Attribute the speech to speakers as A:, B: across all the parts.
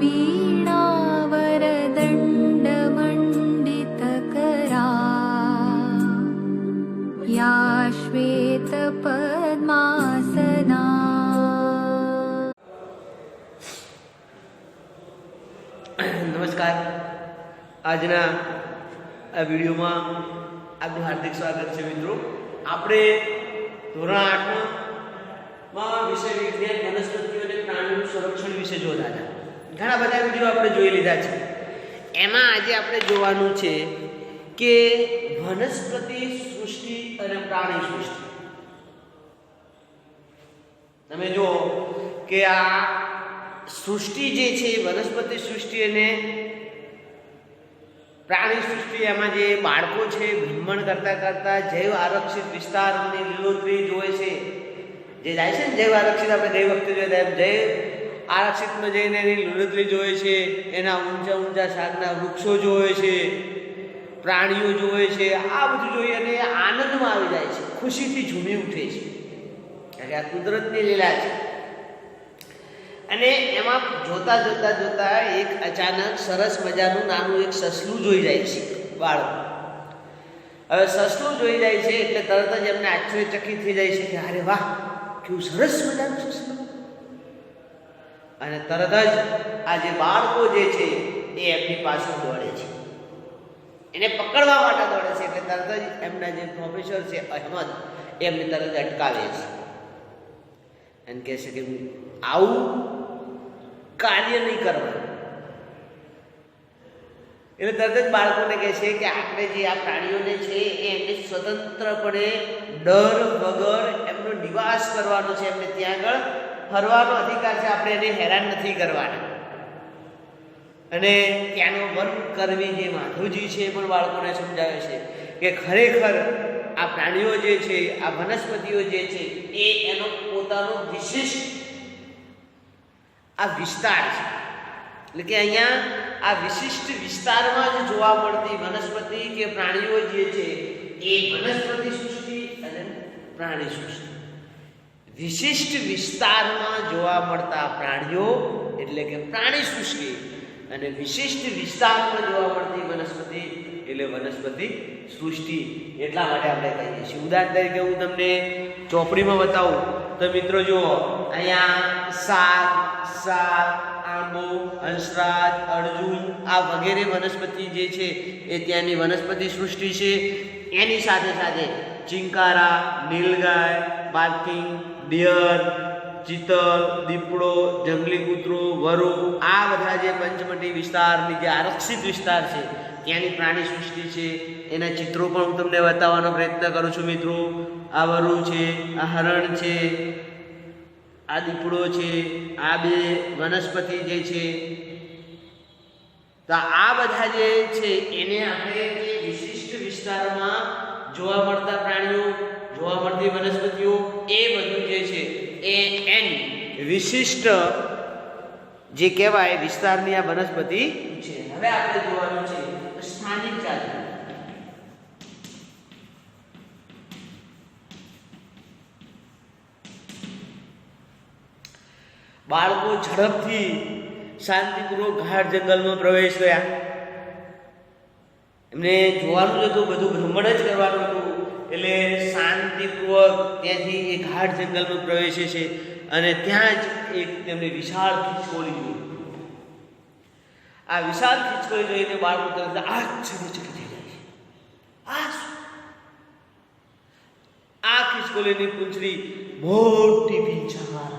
A: वीणावरदण्डमण्डितकरा या श्वेतपद्मासना।
B: નમસ્કાર, આજના આ વિડીયોમાં આપનું હાર્દિક સ્વાગત છે મિત્રો. આપણે ધોરણ 8માં વિષય વિજ્ઞાન વનસ્પતિઓ અને પ્રાણીઓનું સંરક્ષણ વિશે જોતા હતા. ઘણા બધા વિડીયો આપણે જોઈ લીધા છે. એમાં આજે આપણે જોવાનું છે કે વનસ્પતિ સૃષ્ટિ અને પ્રાણી સૃષ્ટિ. તમે જો કે આ સૃષ્ટિ જે છે વનસ્પતિ સૃષ્ટિ અને પ્રાણી સૃષ્ટિ, એમાં જે બાળકો છે ભ્રમણ કરતા કરતા જૈવ આરક્ષિત વિસ્તારની લીલોતરી જોવે છે. જે જાય છે ને જૈવ આરક્ષિત, આપણે ગઈ વખતે જોયા એમ જૈવ આરક્ષિતમાં જઈને એની લીલોતરી જોવે છે, એના ઊંચા ઊંચા શાકના વૃક્ષો જોવે છે, પ્રાણીઓ જોવે છે. આ બધું જોઈ અને આનંદમાં આવી જાય છે, ખુશીથી ઝૂમી ઉઠે છે, કારણ કે આ કુદરતની લીલા છે. અને એમાં જોતા જોતા જોતા એક અચાનક સરસ મજાનું નાનું એક સસલું જોઈ જાય છે બાળકો. હવે સસલું જોઈ જાય છે એટલે તરત જ એમને આશ્ચર્યચકિત થઈ જાય છે કે અરે વાહ, કેવું સરસ મજાનું સસલું. અને તરત જ આ જે બાળકો જે છે એ એમની પાસે દોડે છે, એને પકડવા માટે દોડે છે. એટલે તરત જ એમના જે પ્રોફેસર છે અહેમદ એમને તરત અટકાવે છે અને કહે છે કે આવું કાર્ય નહીં કરવાનું. એટલે તરત જ બાળકોને કહે છે કે આપણે જે આ પ્રાણીઓને છે એ એમને સ્વતંત્રપણે ડર વગર એમનો નિવાસ કરવાનો છે, એમને ત્યાં આગળ ફરવાનો અધિકાર છે, આપણે એને હેરાન નથી કરવાના. અને ત્યાંનો વન કર્મી જે માધવજી છે એ પણ બાળકોને સમજાવે છે કે ખરેખર આ પ્રાણીઓ જે છે, આ વનસ્પતિઓ જે છે એ એનો પોતાનો વિશિષ્ટ આ વિસ્તાર છે. એટલે કે અહીંયા આ વિશિષ્ટ વિસ્તારમાં જ જોવા મળતી વનસ્પતિ કે પ્રાણીઓ જે છે એ વનસ્પતિ સૃષ્ટિ અને પ્રાણી સૃષ્ટિ. વિશિષ્ટ વિસ્તારમાં જોવા મળતા પ્રાણીઓ એટલે કે પ્રાણી સૃષ્ટિ, અને વિશિષ્ટ વિસ્તારમાં જોવા મળતી વનસ્પતિ એટલે વનસ્પતિ સૃષ્ટિ. એટલા માટે આપણે કહીએ છીએ. ઉદાહરણ તરીકે હું તમને ચોપડીમાં બતાવું તો મિત્રો જુઓ, અહીંયા સાગ, આંબો, હંસરાજ, અર્જુન આ વગેરે વનસ્પતિ જે છે એ ત્યાંની વનસ્પતિ સૃષ્ટિ છે. એની સાથે સાથે ચિંકારા, નીલગાય, બાર્કિંગ, ડિયર, ચિતલ, દીપડો, જંગલી કૂતરો, વરુ આ બધા જે પંચમટી વિસ્તારની જે આરક્ષિત વિસ્તાર છે ત્યાંની પ્રાણી સૃષ્ટિ છે. એના ચિત્રો પણ હું તમને બતાવવાનો પ્રયત્ન કરું છું મિત્રો. આ વરુ છે, આ હરણ છે, આ દીપડો છે, આ બે વનસ્પતિ જે છે. તો આ બધા જે છે એને આપણે વિશિષ્ટ વિસ્તારમાં જોવા મળતા પ્રાણીઓ, જોવા મળતી વનસ્પતિઓ એ બધું જે છે એ એની વિશિષ્ટ જે કહેવાય વિસ્તારની આ વનસ્પતિ છે. હવે આપણે જોવાનું છે સ્થાનિક જાતિ. બાળકો ઝડપથી શાંતિપૂર્વક ગાઢ જંગલમાં પ્રવેશ કર્યા. એમને જોવાનું જ હતું, બધું ભ્રમણ જ કરવાનું હતું. એટલે શાંતિપૂર્વક ત્યાંથી એ ગાઢ જંગલમાં પ્રવેશે છે અને ત્યાં જ એક તેમને વિશાળ ખીચકોલી જોઈ. આ વિશાળ ખીચકોલી જોઈને બાળકો તરત આશ્ચર્યચકિત થઈ જાય છે. આ ખીચકોલીની પૂંછડી મોટી પીંછાકાર,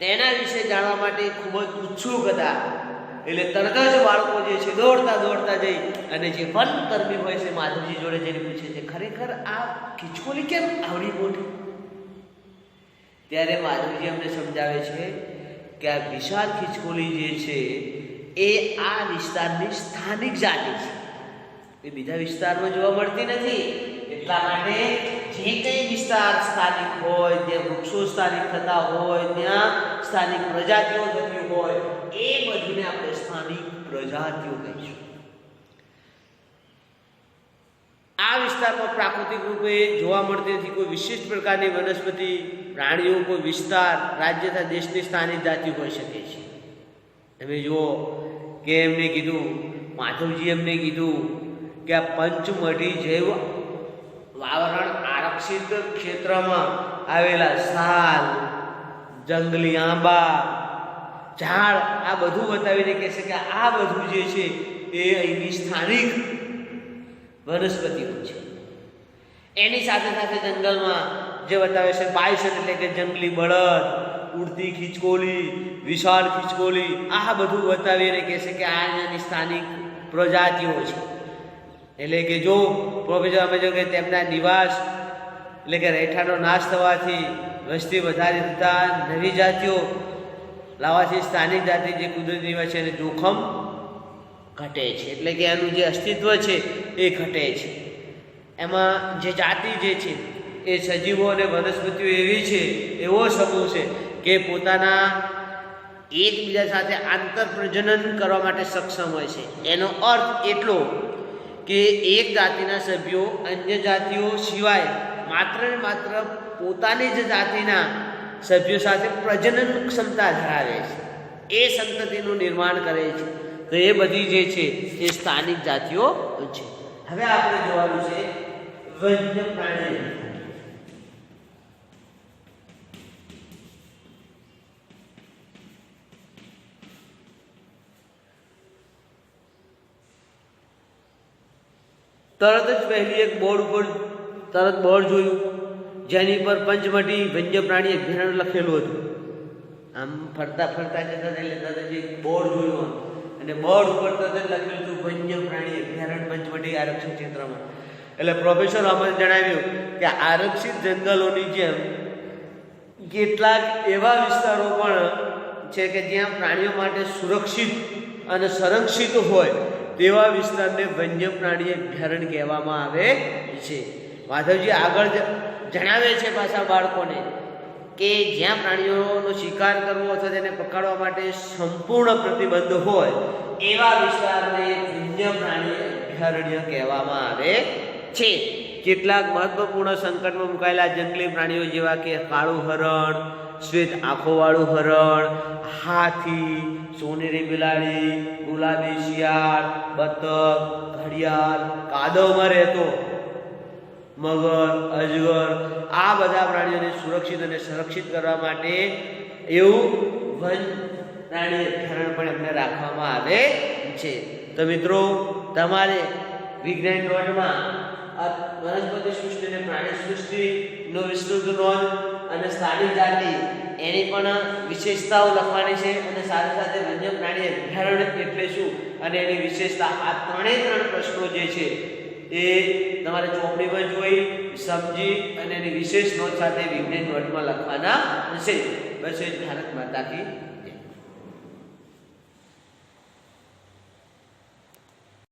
B: તેના વિશે જાણવા માટે ખૂબ જ ઉત્સુક હતા. એટલે તરત જ બાળકો જે છે દોડતા દોડતા જઈ અને જે વન કર્મી હોય છે માધવજી જોડે જઈને પૂછે છે ખરેખર આ ખીચકોલી કેમ આવડી મોટી? ત્યારે માધવજી અમને સમજાવે છે કે આ વિશાળ ખીચકોલી જે છે એ આ વિસ્તારની સ્થાનિક જાતિ છે, એ બીજા વિસ્તારમાં જોવા મળતી નથી. એટલા માટે જે કંઈ વિસ્તાર સ્થાનિક હોય, જ્યાં વૃક્ષો સ્થાનિક થતા હોય, ત્યાં સ્થાનિક પ્રજાતિઓ થતી હોય એ બધીને આપણે સ્થાનિક પ્રજાતિઓ કહીશું. આ વિસ્તારમાં પ્રાકૃતિક રૂપે જોવા મળતી નથી કોઈ વિશિષ્ટ પ્રકારની વનસ્પતિ, પ્રાણીઓ, કોઈ વિસ્તાર, રાજ્ય તથા દેશની સ્થાનિક જાતિ હોઈ શકે છે. તમે જુઓ કે એમને કીધું, માધવજી એમને કીધું કે આ પંચમઢી જૈવ વાવરણ આરક્ષિત ક્ષેત્રમાં આવેલા સાલ, જંગલી આંબા, ઝાડ, આ બધું બતાવીને કહે છે કે આ બધું જે છે એ અહીંની સ્થાનિક વનસ્પતિઓ છે. એની સાથે સાથે જંગલમાં જે બતાવે છે બાયસન એટલે કે જંગલી બળદ, ઉડતી ખીચકોલી, વિશાળ ખીચકોલી, આ બધું બતાવીને કહે છે કે આ અહીંયાની સ્થાનિક પ્રજાતિઓ છે. એટલે કે જો પ્રોફેસર અમે જો કે તેમના નિવાસ એટલે કે રહેઠાણનો નાશ થવાથી, વસ્તી વધારે થતાં નવી જાતિઓ લાવવાથી સ્થાનિક જાતિ જે કુદરતી નિવાસ છે એને જોખમ ઘટે છે. એટલે કે એનું જે અસ્તિત્વ છે એ ઘટે છે. એમાં જે જાતિ જે છે એ સજીવો અને વનસ્પતિઓ એવી છે, એવો સમૂહ છે કે પોતાના એકબીજા સાથે આંતર પ્રજનન કરવા માટે સક્ષમ હોય છે. એનો અર્થ એટલો કે એક જાતિના સભ્યો અન્ય જાતિઓ સિવાય માત્ર ને માત્ર પોતાની જ જાતિના સભ્યો સાથે પ્રજનન ક્ષમતા ધરાવે છે. એ સંતતિનું નિર્માણ કરે છે. તો એ બધી જે છે એ સ્થાનિક જાતિઓ છે. હવે આપણે જોવાનું છે વન્ય પ્રાણી. તરત જ પહેલી એક બોર્ડ ઉપર બોર્ડ જોયું જેની પર પંચમઢી વન્ય પ્રાણી અભયારણ્ય લખેલું હતું. આમ ફરતા ફરતા જતા એટલે તરત જ એક બોર્ડ જોયું અને બોર્ડ ઉપર તરત જ લખેલું હતું વન્ય પ્રાણી અભયારણ્ય પંચમઢી આરક્ષિત ક્ષેત્રમાં. એટલે પ્રોફેસર અમને જણાવ્યું કે આરક્ષિત જંગલોની જેમ કેટલાક એવા વિસ્તારો પણ છે કે જ્યાં પ્રાણીઓ માટે સુરક્ષિત અને સંરક્ષિત હોય તેવા વિસ્તારને વન્ય પ્રાણી અભયારણ્ય કહેવામાં આવે છે. માધવજી આગળ જણાવે છે પાછા બાળકોને કે જ્યાં પ્રાણીઓનો શિકાર કરવો અથવા તેને પકડવા માટે સંપૂર્ણ પ્રતિબંધ હોય એવા વિસ્તારને વન્ય પ્રાણી અભયારણ્ય કહેવામાં આવે છે. કેટલાક મહત્વપૂર્ણ સંકટમાં મુકાયેલા જંગલી પ્રાણીઓ જેવા કે કાળું હરણ, શ્વેત આંખોવાળું હરણ, હાથી, સોનેરી બિલાડી, ગુલાબી શિયાળ, બતક, ઘડિયાળ, કાદવમાં રહેતો મગર, અજગર, આ બધા પ્રાણીઓને સુરક્ષિત અને સંરક્ષિત કરવા માટે એવું વન પ્રાણી અભયારણ્ય પણ એમને રાખવામાં આવે છે. તો મિત્રો તમારે વિજ્ઞાન નોટમાં વનસ્પતિ સૃષ્ટિ અને પ્રાણી સૃષ્ટિનો વિસ્તૃત નોંધ અને સ્થાનિક જાતિ એની પણ વિશેષતાઓ લખવાની છે અને સાથે સાથે વન્ય પ્રાણી અભયારણ્ય એટલે શું અને એની વિશેષતા, આ ત્રણ પ્રશ્નો જે છે એ તમારે ચોપડીમાં જોઈ સમજી અને એની વિશેષ નોંધ સાથે વિજ્ઞાન નોટમાં લખવાના છે. બસ એ ભારત માતા કી